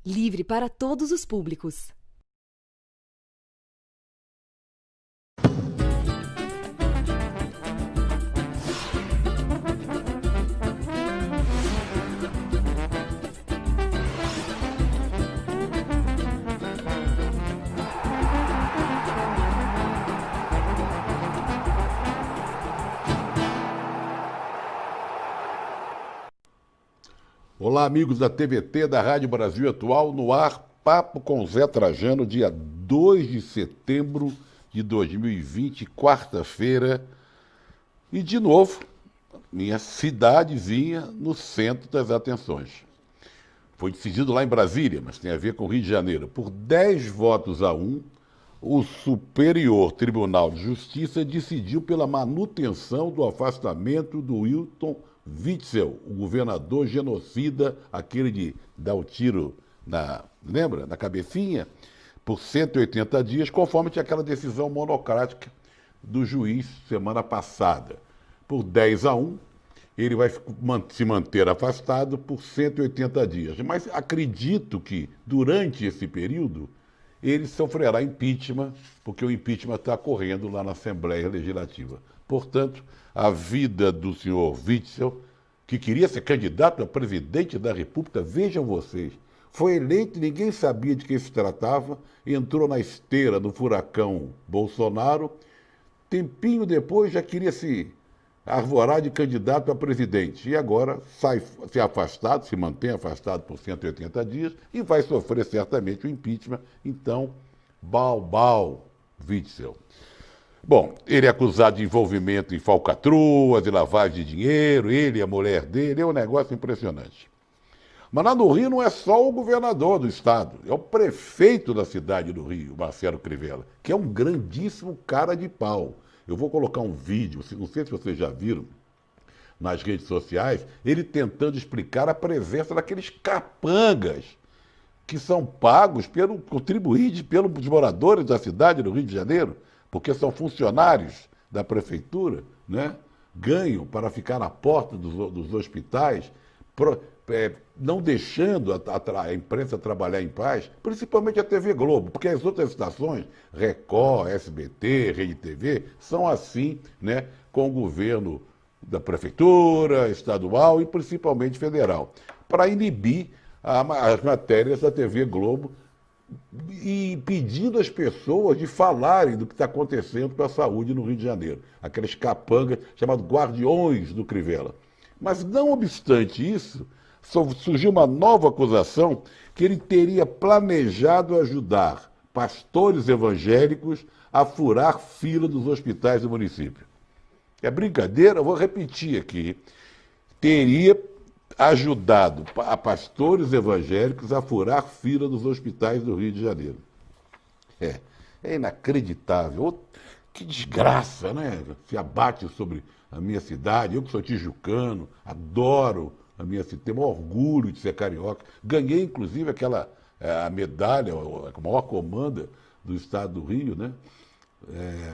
Livre para todos os públicos. Olá, amigos da TVT, da Rádio Brasil Atual, no ar, Papo com Zé Trajano, dia 2 de setembro de 2020, quarta-feira. E, de novo, minha cidadezinha no centro das atenções. Foi decidido lá em Brasília, mas tem a ver com o Rio de Janeiro. Por 10 votos a 1, o Superior Tribunal de Justiça decidiu pela manutenção do afastamento do Wilton Witzel, o governador genocida, aquele de dar o tiro lembra? Na cabecinha, por 180 dias, conforme tinha aquela decisão monocrática do juiz semana passada. Por 10 a 1, ele vai se manter afastado por 180 dias. Mas acredito que, durante esse período, ele sofrerá impeachment, porque o impeachment está correndo lá na Assembleia Legislativa. Portanto, a vida do senhor Witzel, que queria ser candidato a presidente da República, vejam vocês, foi eleito, ninguém sabia de quem se tratava, entrou na esteira do furacão Bolsonaro, tempinho depois já queria se arvorar de candidato a presidente. E agora se afastado, se mantém afastado por 180 dias e vai sofrer certamente o impeachment. Então, bau, Witzel. Bom, ele é acusado de envolvimento em falcatruas, de lavagem de dinheiro, ele e a mulher dele, é um negócio impressionante. Mas lá no Rio não é só o governador do estado, é o prefeito da cidade do Rio, Marcelo Crivella, que é um grandíssimo cara de pau. Eu vou colocar um vídeo, não sei se vocês já viram, nas redes sociais, ele tentando explicar a presença daqueles capangas que são pagos pelo contribuinte, pelos moradores da cidade do Rio de Janeiro, porque são funcionários da prefeitura, né? Ganham para ficar na porta dos hospitais, não deixando a imprensa trabalhar em paz, principalmente a TV Globo, porque as outras estações, Record, SBT, Rede TV, são assim, né, com o governo da prefeitura, estadual e principalmente federal, para inibir as matérias da TV Globo e pedindo às pessoas de falarem do que está acontecendo com a saúde no Rio de Janeiro. Aqueles capangas chamados guardiões do Crivella. Mas, não obstante isso, surgiu uma nova acusação que ele teria planejado ajudar pastores evangélicos a furar fila dos hospitais do município. É brincadeira? Eu vou repetir aqui. Teria ajudado a pastores evangélicos a furar fila dos hospitais do Rio de Janeiro. É inacreditável. Que desgraça, né? Se abate sobre a minha cidade. Eu que sou tijucano, adoro a minha cidade, tenho o orgulho de ser carioca. Ganhei, inclusive, a medalha, a maior comanda do estado do Rio, né?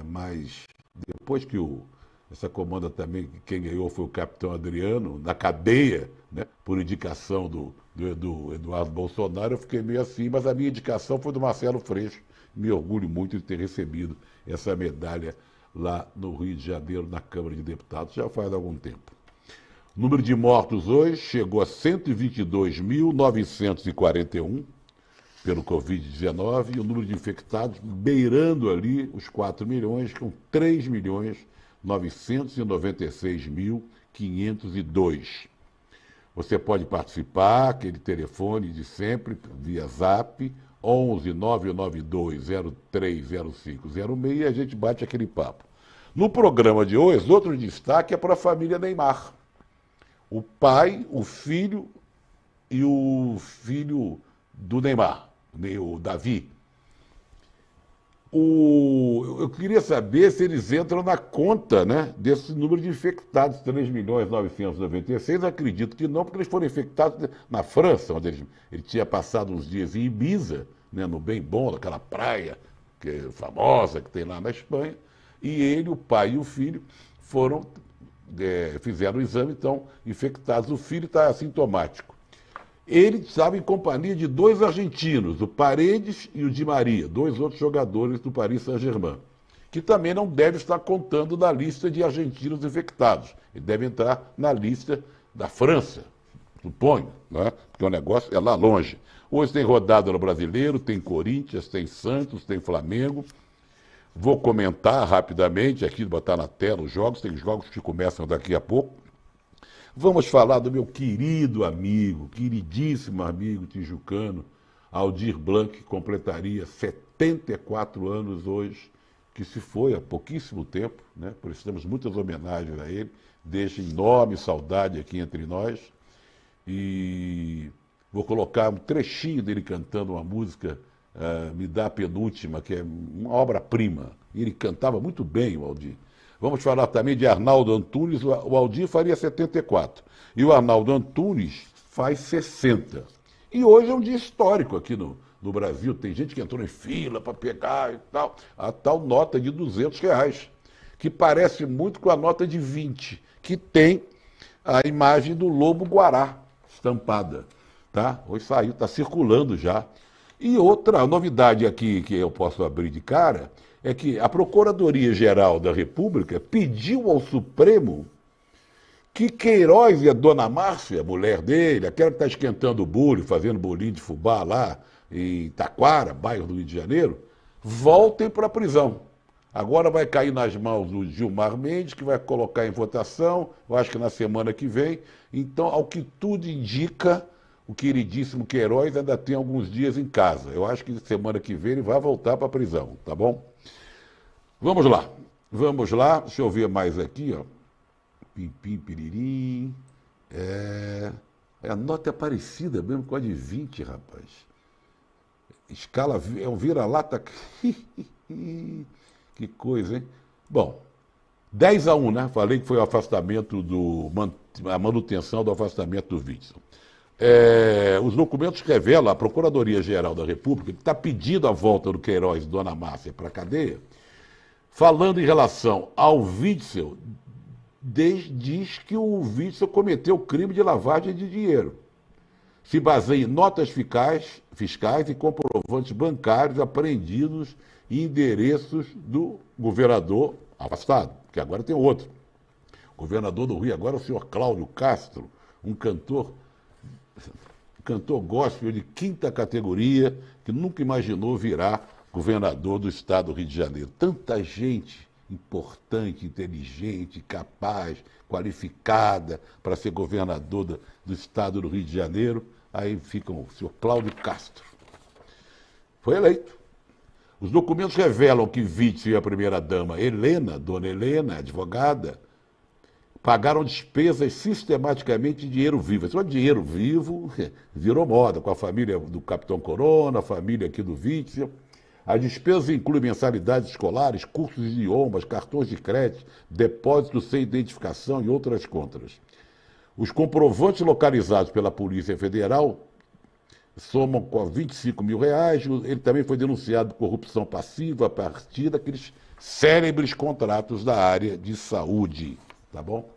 Mas depois que essa comanda também, quem ganhou foi o capitão Adriano, na cadeia, né, por indicação do Eduardo Bolsonaro, eu fiquei meio assim, mas a minha indicação foi do Marcelo Freixo. Me orgulho muito de ter recebido essa medalha lá no Rio de Janeiro, na Câmara de Deputados, já faz algum tempo. O número de mortos hoje chegou a 122.941 pelo Covid-19 e o número de infectados beirando ali os 4 milhões, com 3.996.502. Você pode participar, aquele telefone de sempre, via Zap, 11 992 030506, e a gente bate aquele papo. No programa de hoje, outro destaque é para a família Neymar. O pai, o filho e o filho do Neymar, o Davi. Eu queria saber se eles entram na conta, né, desse número de infectados, 3.996.096. Acredito que não, porque eles foram infectados na França, onde ele tinha passado uns dias em Ibiza, né, no Bem Bom, naquela praia que é famosa que tem lá na Espanha. E ele, o pai e o filho fizeram o exame, então infectados. O filho está assintomático. Ele estava em companhia de dois argentinos, o Paredes e o Di Maria, dois outros jogadores do Paris Saint-Germain, que também não deve estar contando na lista de argentinos infectados. Ele deve entrar na lista da França, suponho, né? Porque o negócio é lá longe. Hoje tem rodada no Brasileiro, tem Corinthians, tem Santos, tem Flamengo. Vou comentar rapidamente aqui, botar na tela os jogos, tem jogos que começam daqui a pouco. Vamos falar do meu querido amigo, queridíssimo amigo tijucano, Aldir Blanc, que completaria 74 anos hoje, que se foi há pouquíssimo tempo, né? Prestamos muitas homenagens a ele, deixa enorme saudade aqui entre nós. E vou colocar um trechinho dele cantando uma música, Me Dá a Penúltima, que é uma obra-prima. Ele cantava muito bem, o Aldir. Vamos falar também de Arnaldo Antunes. O Aldir faria 74. E o Arnaldo Antunes faz 60. E hoje é um dia histórico aqui no Brasil. Tem gente que entrou em fila para pegar e tal. A tal nota de R$ 200, que parece muito com a nota de 20, que tem a imagem do lobo-guará estampada. Tá? Hoje saiu, está circulando já. E outra novidade aqui que eu posso abrir de cara é que a Procuradoria-Geral da República pediu ao Supremo que Queiroz e a dona Márcia, a mulher dele, aquela que está esquentando o bule, fazendo bolinho de fubá lá em Taquara, bairro do Rio de Janeiro, voltem para a prisão. Agora vai cair nas mãos do Gilmar Mendes, que vai colocar em votação, eu acho que na semana que vem. Então, ao que tudo indica, o queridíssimo Queiroz ainda tem alguns dias em casa. Eu acho que semana que vem ele vai voltar para a prisão, tá bom? Vamos lá. Deixa eu ver mais aqui, ó. Pim, pim, piririm. A nota é parecida mesmo com a de 20, rapaz. Escala, é um vira-lata. Que coisa, hein? Bom, 10-1, né? Falei que foi o afastamento a manutenção do afastamento do Witzel. Os documentos revelam a Procuradoria-Geral da República, que está pedindo a volta do Queiroz e Dona Márcia para a cadeia, falando em relação ao Witzel, diz que o Witzel cometeu crime de lavagem de dinheiro. Se baseia em notas fiscais e comprovantes bancários apreendidos em endereços do governador afastado, que agora tem outro. O governador do Rio agora é o senhor Cláudio Castro, um cantor gospel de quinta categoria, que nunca imaginou virar governador do estado do Rio de Janeiro. Tanta gente importante, inteligente, capaz, qualificada para ser governador do estado do Rio de Janeiro, aí fica o senhor Cláudio Castro. Foi eleito. Os documentos revelam que Witzel e a primeira-dama dona Helena, advogada, pagaram despesas sistematicamente de dinheiro vivo. Esse dinheiro vivo virou moda, com a família do Capitão Corona, a família aqui do Witzel. As despesas incluem mensalidades escolares, cursos de idiomas, cartões de crédito, depósitos sem identificação e outras contas. Os comprovantes localizados pela Polícia Federal somam com R$ 25 mil. Ele também foi denunciado por corrupção passiva a partir daqueles célebres contratos da área de saúde. Tá bom?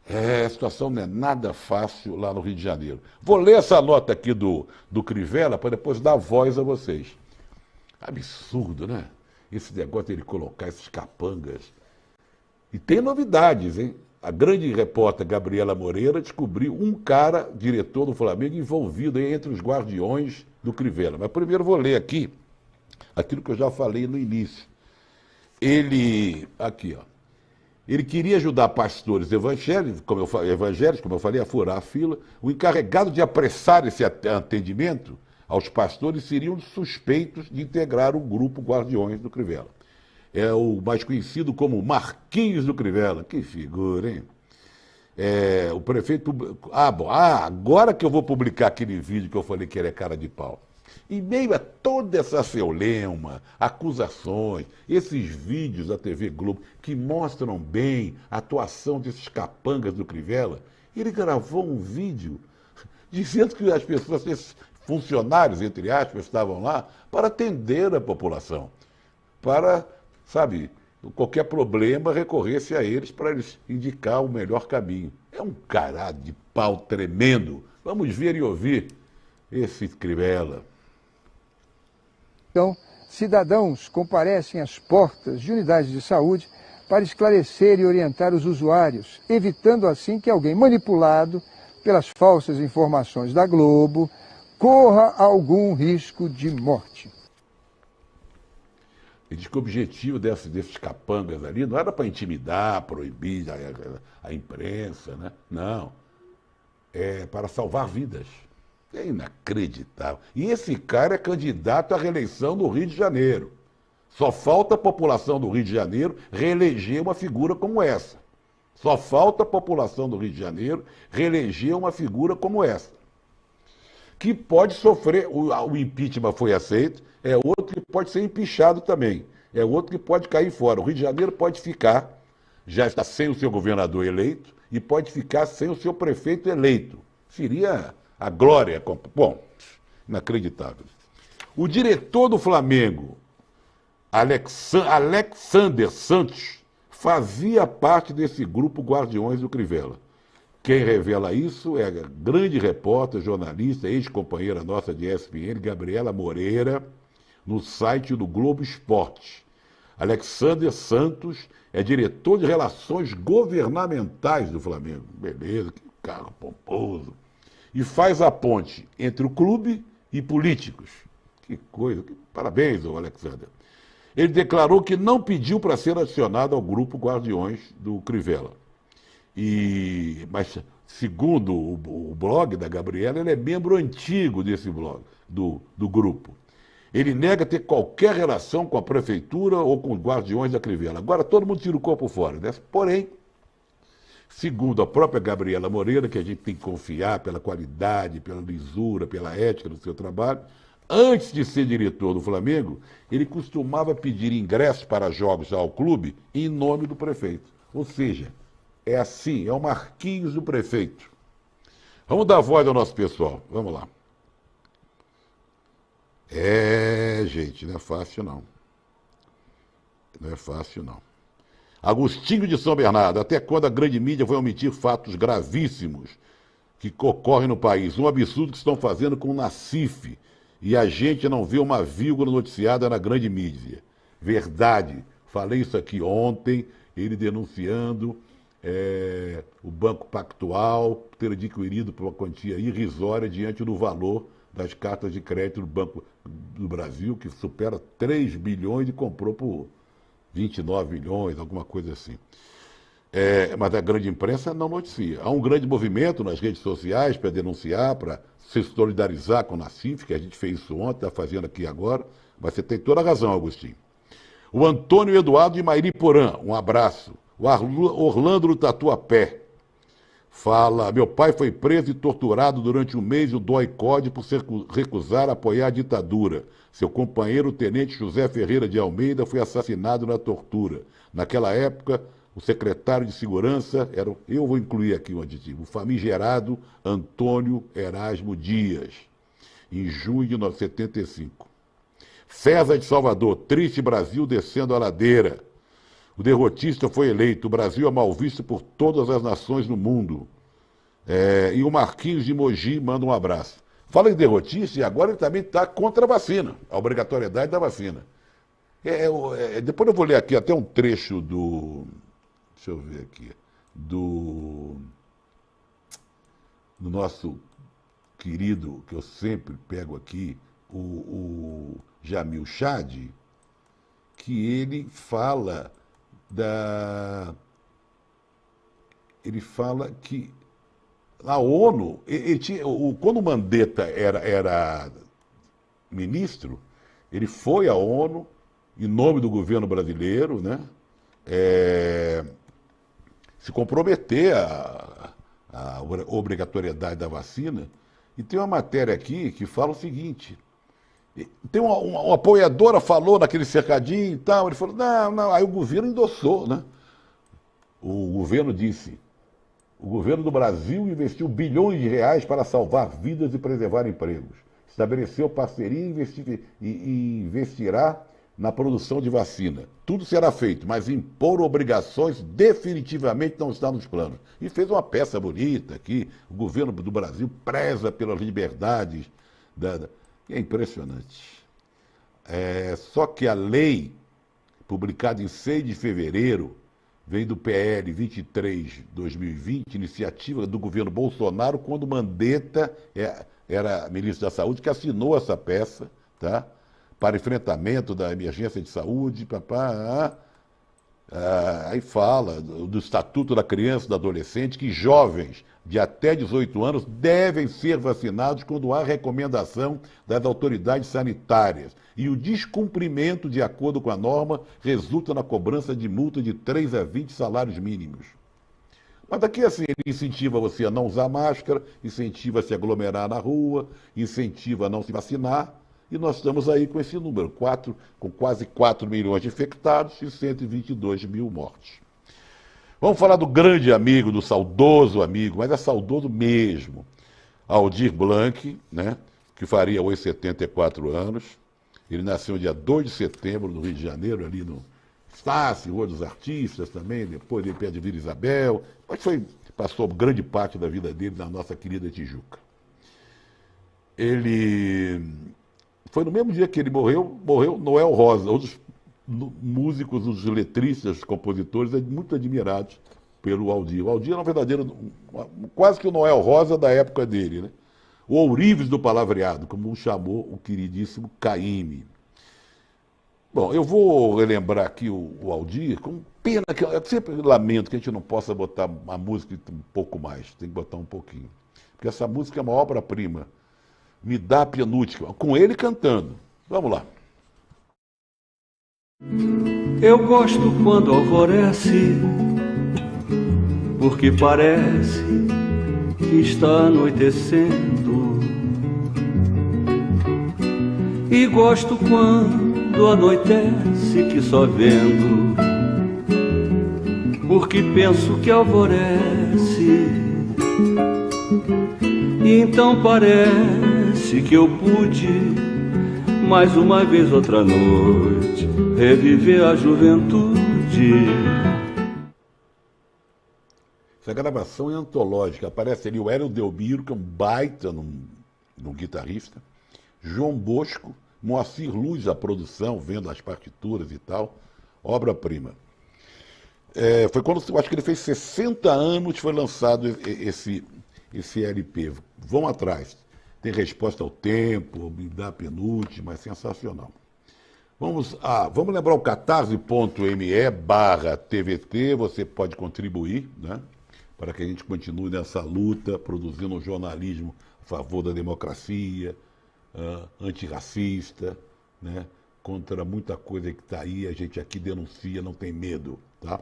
A situação não é nada fácil lá no Rio de Janeiro. Vou ler essa nota aqui do Crivella para depois dar voz a vocês. Absurdo, né? Esse negócio dele colocar esses capangas. E tem novidades, hein? A grande repórter Gabriela Moreira descobriu um cara, diretor do Flamengo, envolvido aí entre os guardiões do Crivella. Mas primeiro vou ler aqui aquilo que eu já falei no início. Aqui, ó. Ele queria ajudar pastores evangélicos, como eu falei, a furar a fila. O encarregado de apressar esse atendimento aos pastores seriam os suspeitos de integrar o grupo Guardiões do Crivella. É o mais conhecido como Marquinhos do Crivella. Que figura, hein? O prefeito... agora que eu vou publicar aquele vídeo que eu falei que ele é cara de pau. Em meio a toda essa celeuma, acusações, esses vídeos da TV Globo que mostram bem a atuação desses capangas do Crivella, ele gravou um vídeo dizendo que as pessoas, esses funcionários, entre aspas, estavam lá para atender a população, para, sabe, qualquer problema recorresse a eles para eles indicar o melhor caminho. É um caralho de pau tremendo Vamos ver e ouvir esse Crivella. Então, cidadãos comparecem às portas de unidades de saúde para esclarecer e orientar os usuários, evitando assim que alguém manipulado pelas falsas informações da Globo corra algum risco de morte. Ele diz que o objetivo desses capangas ali não era para intimidar, proibir a imprensa, né? Não. É para salvar vidas. É inacreditável. E esse cara é candidato à reeleição no Rio de Janeiro. Só falta a população do Rio de Janeiro reeleger uma figura como essa. Só falta a população do Rio de Janeiro reeleger uma figura como essa. Que pode sofrer, o impeachment foi aceito, é outro que pode ser empichado também. É outro que pode cair fora. O Rio de Janeiro pode ficar, já está sem o seu governador eleito, e pode ficar sem o seu prefeito eleito. Seria a glória. Bom, inacreditável. O diretor do Flamengo, Alexander Santos, fazia parte desse grupo Guardiões do Crivella. Quem revela isso é a grande repórter, jornalista, ex-companheira nossa de ESPN, Gabriela Moreira, no site do Globo Esporte. Alexander Santos é diretor de Relações Governamentais do Flamengo. Beleza, que carro pomposo. E faz a ponte entre o clube e políticos. Que coisa, parabéns, Alexander. Ele declarou que não pediu para ser adicionado ao grupo Guardiões do Crivella. Mas, segundo o blog da Gabriela, ele é membro antigo desse blog, do grupo. Ele nega ter qualquer relação com a prefeitura ou com os Guardiões da Crivella. Agora todo mundo tira o corpo fora, né? Porém, segundo a própria Gabriela Moreira, que a gente tem que confiar pela qualidade, pela lisura, pela ética do seu trabalho, antes de ser diretor do Flamengo, ele costumava pedir ingressos para jogos ao clube em nome do prefeito. Ou seja, é assim, é o Marquinhos do prefeito. Vamos dar voz ao nosso pessoal, vamos lá. Gente, não é fácil não. Não é fácil não. Agostinho de São Bernardo, até quando a grande mídia vai omitir fatos gravíssimos que ocorrem no país? Um absurdo que estão fazendo com o Nassif e a gente não vê uma vírgula noticiada na grande mídia. Verdade, falei isso aqui ontem, ele denunciando o Banco Pactual ter adquirido por uma quantia irrisória diante do valor das cartas de crédito do Banco do Brasil, que supera 3 bilhões e comprou por 29 milhões, alguma coisa assim. Mas a grande imprensa não noticia. Há um grande movimento nas redes sociais para denunciar, para se solidarizar com o Nassif, que a gente fez isso ontem, está fazendo aqui agora, mas você tem toda a razão, Agostinho. O Antônio Eduardo de Mairiporã, um abraço. O Orlando do Tatuapé fala: meu pai foi preso e torturado durante um mês no DOI-CODE por se recusar a apoiar a ditadura. Seu companheiro, o tenente José Ferreira de Almeida, foi assassinado na tortura. Naquela época, o secretário de segurança era, eu vou incluir aqui um aditivo, o famigerado Antônio Erasmo Dias, em junho de 1975. César de Salvador, triste Brasil descendo a ladeira. O derrotista foi eleito. O Brasil é mal visto por todas as nações do mundo. E o Marquinhos de Mogi manda um abraço. Fala em derrotista e agora ele também está contra a vacina, a obrigatoriedade da vacina. Depois eu vou ler aqui até um trecho do... Deixa eu ver aqui. Do nosso querido, que eu sempre pego aqui, o Jamil Chad, que ele fala ele fala que a ONU, quando o Mandetta era ministro, ele foi à ONU, em nome do governo brasileiro, né, se comprometer à obrigatoriedade da vacina. E tem uma matéria aqui que fala o seguinte: tem uma apoiadora falou naquele cercadinho e tal, ele falou, não, aí o governo endossou, né? O governo disse, o governo do Brasil investiu bilhões de reais para salvar vidas e preservar empregos. Estabeleceu parceria e investirá na produção de vacina. Tudo será feito, mas impor obrigações definitivamente não está nos planos. E fez uma peça bonita aqui, o governo do Brasil preza pelas liberdades. É impressionante. Só que a lei, publicada em 6 de fevereiro, vem do PL 23/2020, iniciativa do governo Bolsonaro, quando Mandetta era ministro da Saúde, que assinou essa peça, tá? Para enfrentamento da emergência de saúde, aí fala do Estatuto da Criança e do Adolescente, que jovens de até 18 anos devem ser vacinados quando há recomendação das autoridades sanitárias. E o descumprimento, de acordo com a norma, resulta na cobrança de multa de 3 a 20 salários mínimos. Mas daqui assim, ele incentiva você a não usar máscara, incentiva a se aglomerar na rua, incentiva a não se vacinar. E nós estamos aí com esse número, com quase 4 milhões de infectados e 122 mil mortes. Vamos falar do grande amigo, do saudoso amigo, mas é saudoso mesmo, Aldir Blanc, né, que faria hoje 74 anos. Ele nasceu no dia 2 de setembro, no Rio de Janeiro, ali no Estácio, Rua dos Artistas também, depois ele pede Vila Isabel, mas passou grande parte da vida dele na nossa querida Tijuca. Foi no mesmo dia que ele morreu Noel Rosa, outros músicos, os letristas, os compositores, muito admirados pelo Aldir. O Aldir era um verdadeiro, quase que o Noel Rosa da época dele, né? O ourives do palavreado, como o chamou o queridíssimo Caymmi. Bom, eu vou relembrar aqui o Aldir, com pena, que eu sempre lamento que a gente não possa botar a música um pouco mais, tem que botar um pouquinho. Porque essa música é uma obra-prima. Me dá penúltima, com ele cantando. Vamos lá. Eu gosto quando alvorece, porque parece que está anoitecendo. E gosto quando anoitece, que só vendo, porque penso que alvorece. E então parece que eu pude, mais uma vez outra noite, reviver a juventude. Essa gravação é antológica. Aparece ali o Hélio Delmiro, que é um baita num guitarrista, João Bosco, Moacir Luz, a produção, vendo as partituras e tal, obra-prima. Foi quando, eu acho que ele fez 60 anos, foi lançado esse LP. Vão atrás. Tem Resposta ao Tempo, Me dá penúltima, é sensacional. Vamos lembrar o catarse.me/TVT, você pode contribuir, né, para que a gente continue nessa luta, produzindo um jornalismo a favor da democracia, antirracista, né, contra muita coisa que está aí, a gente aqui denuncia, não tem medo, tá?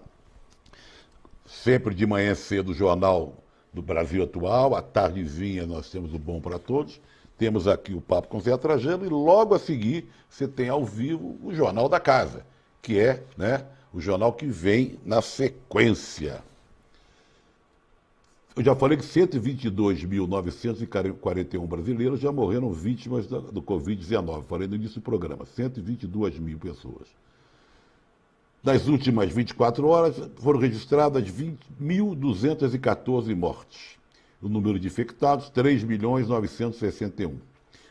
Sempre de manhã cedo o Jornal do Brasil Atual, à tardezinha nós temos o Bom para Todos, temos aqui o Papo com Zé Trajano e logo a seguir você tem ao vivo o Jornal da Casa, que é, né, o jornal que vem na sequência. Eu já falei que 122.941 brasileiros já morreram vítimas do Covid-19, falei no início do programa, 122 mil pessoas. Nas últimas 24 horas, foram registradas 20.214 mortes. O número de infectados, 3.961.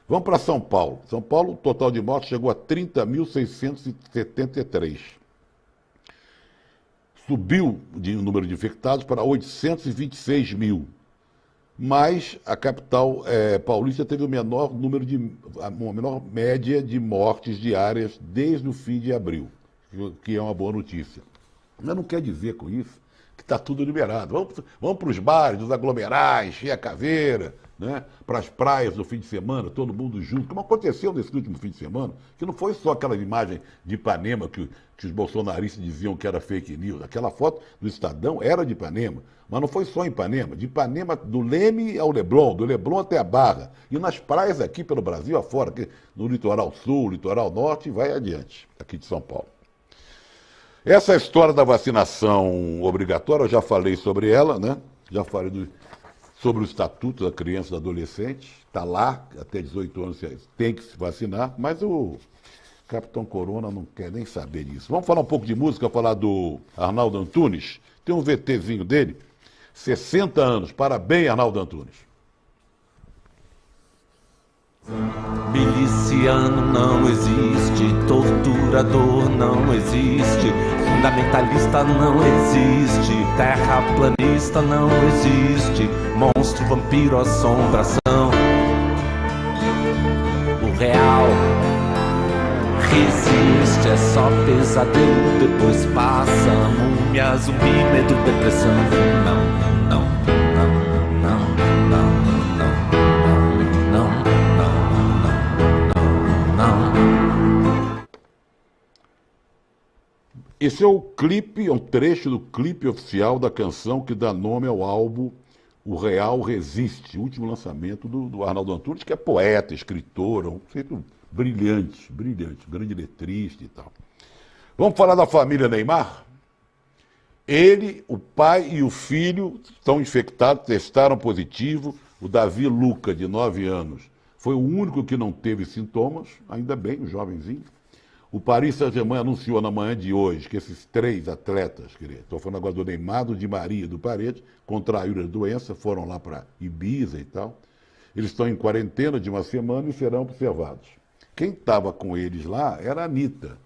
Vamos para São Paulo. São Paulo, o total de mortes chegou a 30.673. Subiu o número de infectados para 826 mil. Mas a capital paulista teve uma menor média de mortes diárias desde o fim de abril, que é uma boa notícia. Mas não quer dizer com isso que está tudo liberado. Vamos para os bares, os aglomerais, encher a caveira, né? Para as praias no fim de semana, todo mundo junto, como aconteceu nesse último fim de semana, que não foi só aquela imagem de Ipanema que os bolsonaristas diziam que era fake news. Aquela foto do Estadão era de Ipanema, mas não foi só em Ipanema. De Ipanema, do Leme ao Leblon, do Leblon até a Barra. E nas praias aqui pelo Brasil afora, aqui no litoral sul, litoral norte, e vai adiante, aqui de São Paulo. Essa história da vacinação obrigatória, eu já falei sobre ela, né? Já falei sobre o Estatuto da Criança e do Adolescente. Está lá, até 18 anos tem que se vacinar, mas Capitão Corona não quer nem saber disso. Vamos falar um pouco de música, falar do Arnaldo Antunes. Tem um VTzinho dele, 60 anos. Parabéns, Arnaldo Antunes. Miliciano não existe, torturador não existe, fundamentalista não existe, terraplanista não existe, monstro, vampiro, assombração. O real resiste, é só pesadelo, depois passa, múmia, zumbi, medo, depressão. Não, não, não, não, não, não, não. Esse é o clipe, é um trecho do clipe oficial da canção que dá nome ao álbum O Real Resiste, último lançamento do Arnaldo Antunes, que é poeta, escritor, um sujeito brilhante, grande letrista e tal. Vamos falar da família Neymar? Ele, o pai e o filho estão infectados, testaram positivo. O Davi Luca, de 9 anos, foi o único que não teve sintomas, ainda bem, o jovenzinho. O Paris Saint-Germain anunciou na manhã de hoje que esses 3 atletas, estou falando agora do Neymar, do Di Maria e do Paredes, contraíram a doença, foram lá para Ibiza e tal. Eles estão em quarentena de 1 semana e serão observados. Quem estava com eles lá era a Anitta.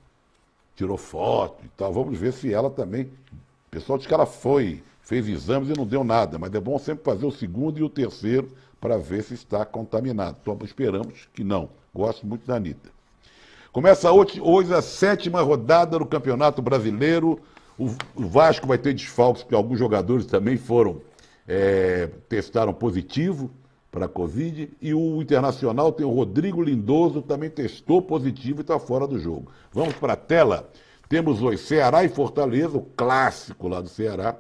Tirou foto e tal. Vamos ver se ela também... O pessoal diz que ela fez exames e não deu nada, mas é bom sempre fazer o segundo e o terceiro para ver se está contaminado. Então esperamos que não. Gosto muito da Anitta. Começa hoje a 7ª rodada do Campeonato Brasileiro. O Vasco vai ter desfalques, porque alguns jogadores também testaram positivo para a Covid. E o Internacional tem o Rodrigo Lindoso, também testou positivo e está fora do jogo. Vamos para a tela. Temos hoje Ceará e Fortaleza, o clássico lá do Ceará.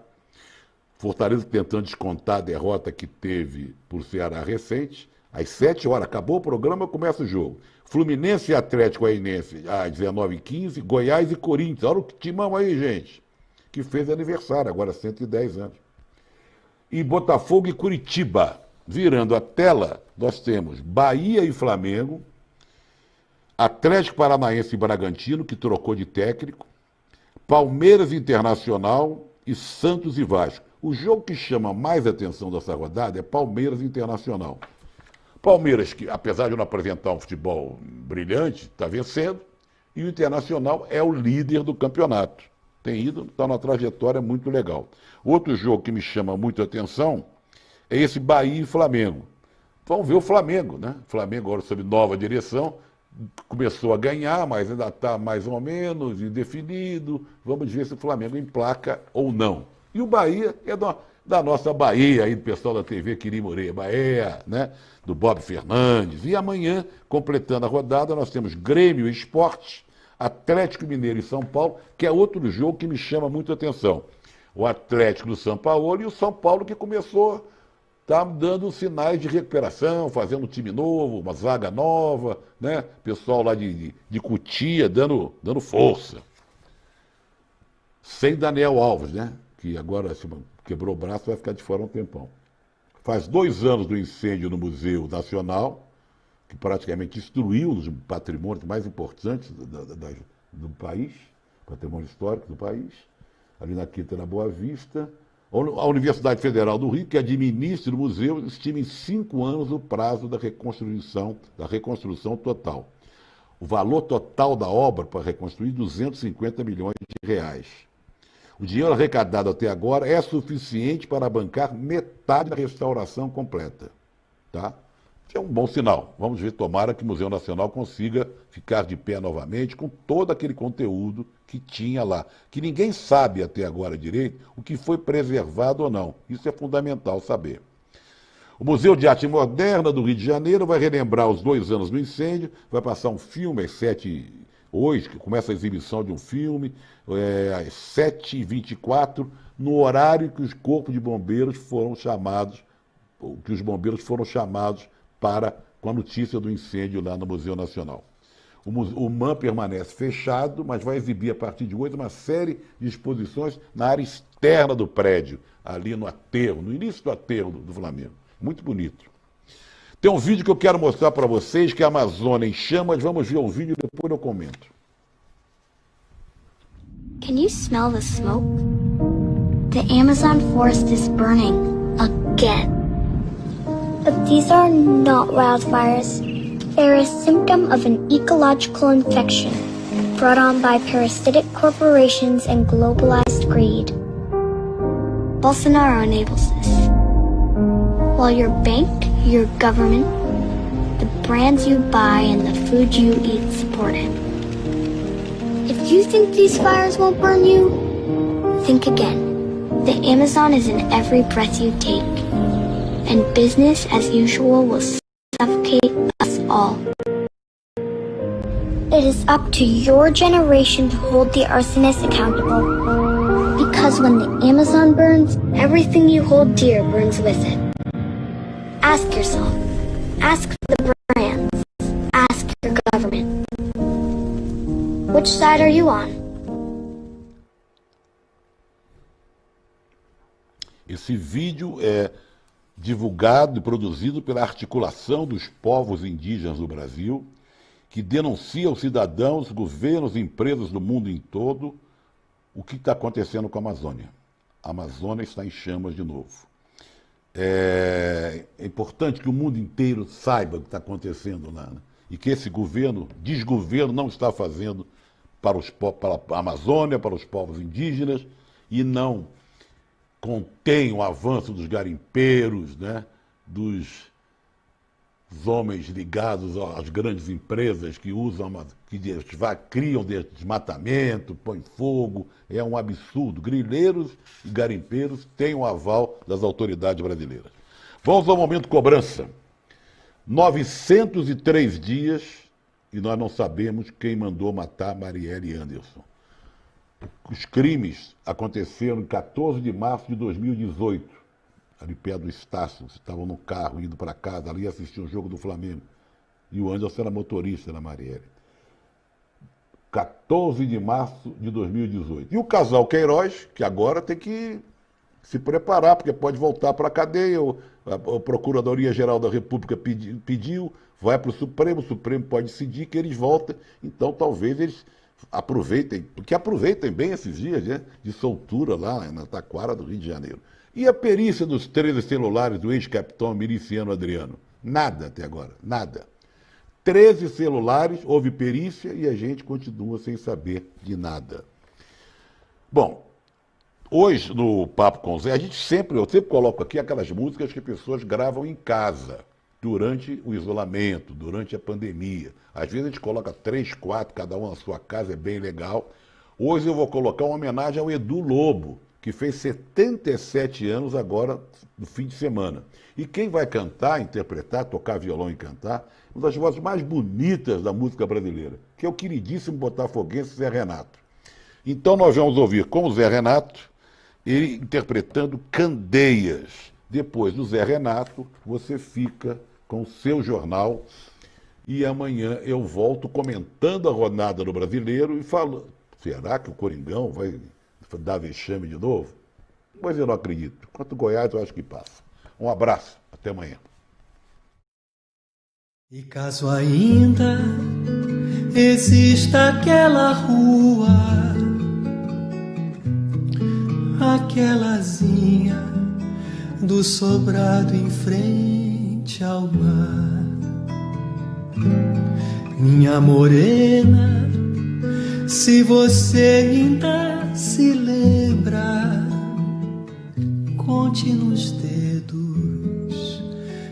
Fortaleza tentando descontar a derrota que teve por Ceará recente. Às 7 horas, acabou o programa, começa o jogo. Fluminense e Atlético Goianiense às 19h15, Goiás e Corinthians. Olha o timão aí, gente, que fez aniversário, agora 110 anos. E Botafogo e Curitiba. Virando a tela, nós temos Bahia e Flamengo, Atlético Paranaense e Bragantino, que trocou de técnico, Palmeiras Internacional e Santos e Vasco. O jogo que chama mais atenção dessa rodada é Palmeiras Internacional. Palmeiras, que apesar de não apresentar um futebol brilhante, está vencendo, e o Internacional é o líder do campeonato. Tem ido, está numa trajetória muito legal. Outro jogo que me chama muito a atenção é esse Bahia e Flamengo. Vamos ver o Flamengo, né? O Flamengo agora sob nova direção, começou a ganhar, mas ainda está mais ou menos indefinido. Vamos ver se o Flamengo emplaca ou não. E o Bahia é da nossa Bahia, aí do pessoal da TV Quiri Moreira, Bahia, né? Do Bob Fernandes. E amanhã, completando a rodada, nós temos Grêmio e Sport, Atlético Mineiro e São Paulo, que é outro jogo que me chama muito a atenção. O Atlético do São Paulo e o São Paulo que começou, está dando sinais de recuperação, fazendo um time novo, uma zaga nova, né? Pessoal lá de Cotia dando força. Sem Daniel Alves, né? Que agora quebrou o braço, vai ficar de fora um tempão. Faz 2 anos do incêndio no Museu Nacional, que praticamente destruiu os patrimônios mais importantes do país, patrimônio histórico do país, ali na Quinta da Boa Vista. A Universidade Federal do Rio, que administra o museu, estima em 5 anos o prazo da reconstrução total. O valor total da obra para reconstruir, 250 milhões de reais. O dinheiro arrecadado até agora é suficiente para bancar metade da restauração completa. Tá? Isso é um bom sinal. Vamos ver, tomara que o Museu Nacional consiga ficar de pé novamente com todo aquele conteúdo que tinha lá. Que ninguém sabe até agora direito o que foi preservado ou não. Isso é fundamental saber. O Museu de Arte Moderna do Rio de Janeiro vai relembrar os 2 anos do incêndio, vai passar um filme às 7 hoje, que começa a exibição de um filme, às 7h24, no horário que os corpos de bombeiros foram chamados, que os bombeiros foram chamados com a notícia do incêndio lá no Museu Nacional. O MAM permanece fechado, mas vai exibir a partir de hoje uma série de exposições na área externa do prédio, ali no aterro, no início do aterro do Flamengo. Muito bonito. Tem um vídeo que eu quero mostrar para vocês, que é a Amazônia em Chamas. Vamos ver o vídeo e depois eu comento. Can you smell the smoke? The Amazon forest is burning again. But these are not wildfires. They're a symptom of an ecological infection brought on by parasitic corporations and globalized greed. Bolsonaro enables this. While your bank, your government, the brands you buy and the food you eat support him. If you think these fires won't burn you, think again. The Amazon is in every breath you take, and business as usual will suffocate us all. It is up to your generation to hold the arsonists accountable. Because when the Amazon burns, everything you hold dear burns with it. Ask yourself, ask the brands, ask your government. Which side are you on? Esse vídeo é divulgado e produzido pela Articulação dos Povos Indígenas do Brasil, que denuncia aos cidadãos, governos e empresas do mundo em todo o que está acontecendo com a Amazônia. A Amazônia está em chamas de novo. É importante que o mundo inteiro saiba o que está acontecendo lá, né? E que esse governo, desgoverno, não está fazendo para a Amazônia, para os povos indígenas, e não contém o avanço dos garimpeiros, né? Dos homens ligados às grandes empresas que criam desmatamento, põem fogo. É um absurdo. Grileiros e garimpeiros têm o aval das autoridades brasileiras. Vamos ao momento cobrança. 903 dias e nós não sabemos quem mandou matar Marielle Anderson. Os crimes aconteceram em 14 de março de 2018. Ali perto do Estácio, estavam no carro indo para casa, ali assistiam o jogo do Flamengo. E o Anderson era motorista da Marielle. 14 de março de 2018. E o casal Queiroz, que agora tem que se preparar, porque pode voltar para a cadeia. A Procuradoria-Geral da República pediu, vai para o Supremo pode decidir que eles voltem. Então talvez eles aproveitem, porque aproveitem bem esses dias, né, de soltura lá na Taquara do Rio de Janeiro. E a perícia dos 13 celulares do ex-capitão miliciano Adriano? Nada até agora, nada. 13 celulares, houve perícia e a gente continua sem saber de nada. Bom, hoje no Papo com o Zé, eu sempre coloco aqui aquelas músicas que pessoas gravam em casa, durante o isolamento, durante a pandemia. Às vezes a gente coloca 3, 4, cada um na sua casa, é bem legal. Hoje eu vou colocar uma homenagem ao Edu Lobo, que fez 77 anos agora, no fim de semana. E quem vai cantar, interpretar, tocar violão e cantar, uma das vozes mais bonitas da música brasileira, que é o queridíssimo botafoguense Zé Renato. Então nós vamos ouvir com o Zé Renato, ele interpretando Candeias. Depois do Zé Renato, você fica com o seu jornal e amanhã eu volto comentando a rodada do Brasileiro e falo, será que o Coringão vai dar vexame de novo? Pois eu não acredito. Quanto Goiás, eu acho que passa. Um abraço, até amanhã. E caso ainda exista aquela rua, aquelazinha do sobrado em frente ao mar, minha morena, se você ainda se lembra, conte nos dedos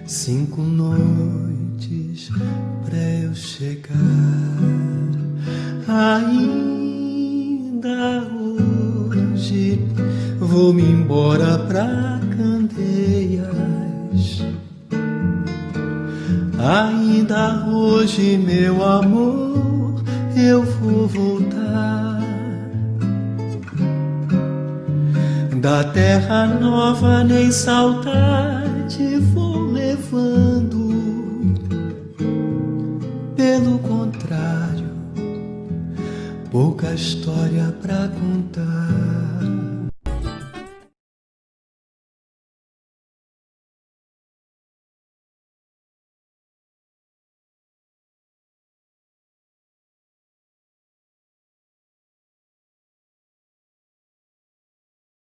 5 noites pra eu chegar. Ainda hoje vou-me embora pra Candeias. Ainda hoje, meu amor, eu vou voltar da terra nova, nem saudade vou levando. Pelo contrário, pouca história pra contar.